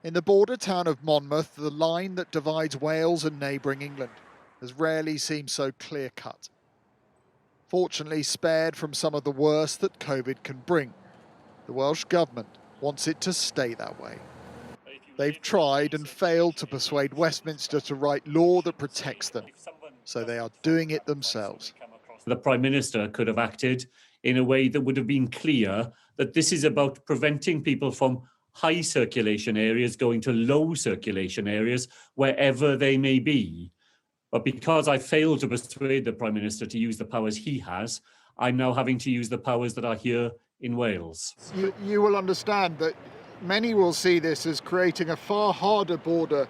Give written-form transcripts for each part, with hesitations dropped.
In the border town of Monmouth, the line that divides Wales and neighbouring England has rarely seemed so clear-cut. Fortunately spared from some of the worst that COVID can bring, the Welsh Government wants it to stay that way. They've tried and failed to persuade Westminster to write law that protects them, so they are doing it themselves. The Prime Minister could have acted in a way that would have been clear that this is about preventing people from high circulation areas going to low circulation areas, wherever they may be. But because I failed to persuade the Prime Minister to use the powers he has, I'm now having to use the powers that are here in Wales. You will understand that many will see this as creating a far harder border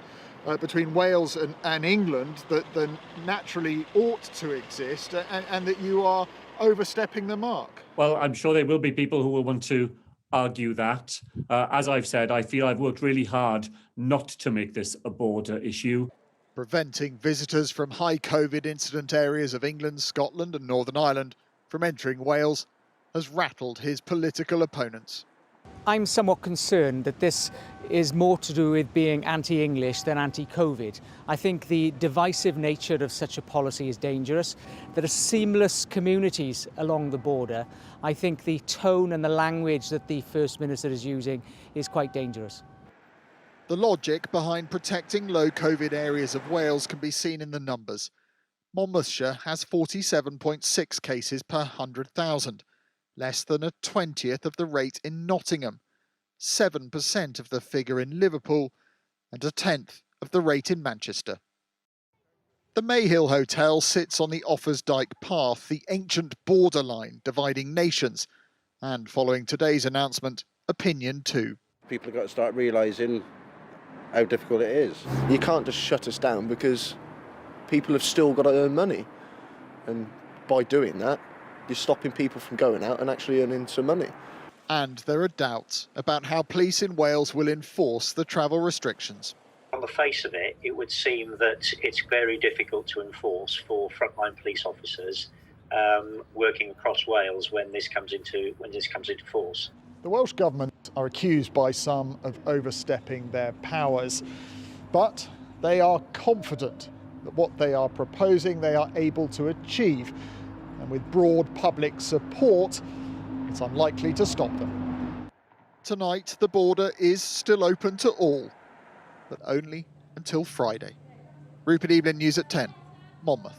between Wales and England than naturally ought to exist, and that you are overstepping the mark. Well, I'm sure there will be people who will want to argue that. As I've said, I feel I've worked really hard not to make this a border issue. Preventing visitors from high COVID incident areas of England, Scotland and Northern Ireland from entering Wales has rattled his political opponents. I'm somewhat concerned that this is more to do with being anti-English than anti-COVID. I think the divisive nature of such a policy is dangerous. There are seamless communities along the border. I think the tone and the language that the First Minister is using is quite dangerous. The logic behind protecting low COVID areas of Wales can be seen in the numbers. Monmouthshire has 47.6 cases per 100,000, less than a 20th of the rate in Nottingham, 7% of the figure in Liverpool, and a 10th of the rate in Manchester. The Mayhill Hotel sits on the Offarsdyke Path, the ancient borderline dividing nations, and following today's announcement, opinion too. People have got to start realising how difficult it is. You can't just shut us down because people have still got to earn money, and by doing that you're stopping people from going out and actually earning some money. And there are doubts about how police in Wales will enforce the travel restrictions. On the face of it, it would seem that it's very difficult to enforce for frontline police officers working across Wales when this comes into force. The Welsh Government are accused by some of overstepping their powers, but they are confident that what they are proposing they are able to achieve, and with broad public support, it's unlikely to stop them. Tonight, the border is still open to all, but only until Friday. Rupert Evelyn, News at 10, Monmouth.